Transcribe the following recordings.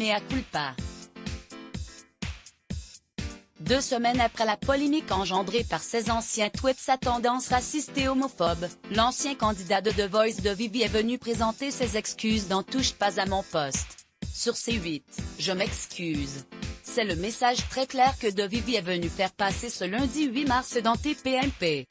mea culpa. 2 semaines après la polémique engendrée par ses anciens tweets à tendance raciste et homophobe, l'ancien candidat de The Voice Dovivi est venu présenter ses excuses dans Touche pas à mon poste. Sur C8, je m'excuse. C'est le message très clair que Dovivi est venu faire passer ce lundi 8 mars dans TPMP.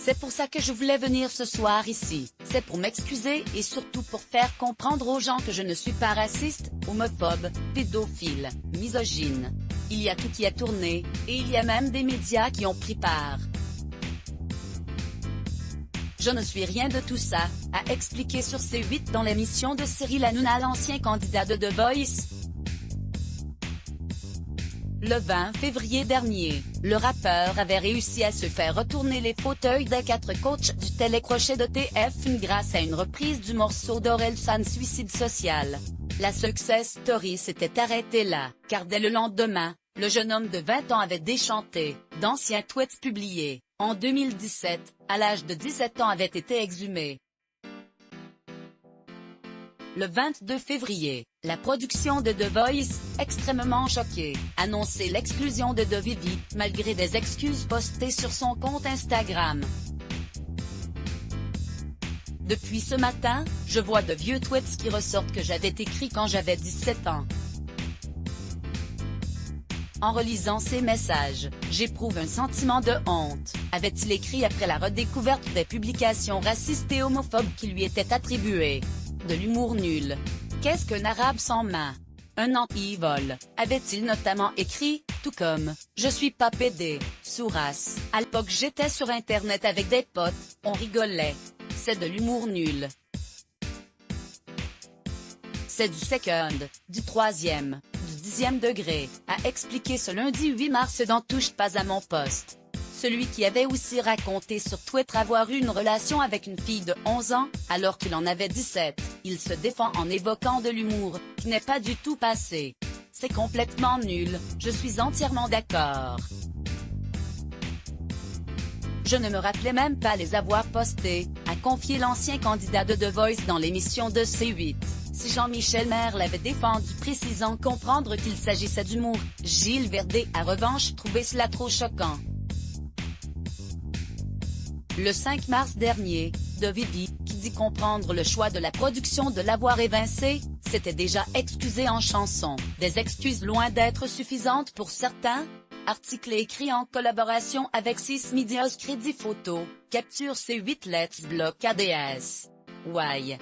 C'est pour ça que je voulais venir ce soir ici, c'est pour m'excuser et surtout pour faire comprendre aux gens que je ne suis pas raciste, homophobe, pédophile, misogyne. Il y a tout qui a tourné, et il y a même des médias qui ont pris part. Je ne suis rien de tout ça, a expliqué sur C8 dans l'émission de Cyril Hanouna l'ancien candidat de The Voice. Le 20 février dernier, le rappeur avait réussi à se faire retourner les fauteuils des 4 coachs du télécrochet de TF1 grâce à une reprise du morceau d'Orelsan Suicide Social. La success story s'était arrêtée là, car dès le lendemain, le jeune homme de 20 ans avait déchanté, d'anciens tweets publiés, en 2017, à l'âge de 17 ans avait été exhumé. Le 22 février, la production de The Voice, extrêmement choquée, annonçait l'exclusion de Dovivi, malgré des excuses postées sur son compte Instagram. Depuis ce matin, je vois de vieux tweets qui ressortent que j'avais écrits quand j'avais 17 ans. En relisant ces messages, j'éprouve un sentiment de honte, avait-il écrit après la redécouverte des publications racistes et homophobes qui lui étaient attribuées. De l'humour nul. Qu'est-ce qu'un arabe sans main? Un anti-vol, avait-il notamment écrit, tout comme « Je suis pas pédé, sous-race. À l'époque j'étais sur internet avec des potes, on rigolait. C'est de l'humour nul. » C'est du second, du troisième, du 10e degré, a expliqué ce lundi 8 mars dans Touche pas à mon poste. Celui qui avait aussi raconté sur Twitter avoir eu une relation avec une fille de 11 ans, alors qu'il en avait 17, il se défend en évoquant de l'humour, qui n'est pas du tout passé. C'est complètement nul, je suis entièrement d'accord. Je ne me rappelais même pas les avoir postés, a confié l'ancien candidat de The Voice dans l'émission de C8. Si Jean-Michel Maire l'avait défendu précisant comprendre qu'il s'agissait d'humour, Gilles Verdé a revanche trouvé cela trop choquant. Le 5 mars dernier, Dovivi, qui dit comprendre le choix de la production de l'avoir évincé, s'était déjà excusé en chanson. Des excuses loin d'être suffisantes pour certains. Article écrit en collaboration avec 6 Medias Crédit Photo, capture C8 Let's Block ADS. Why?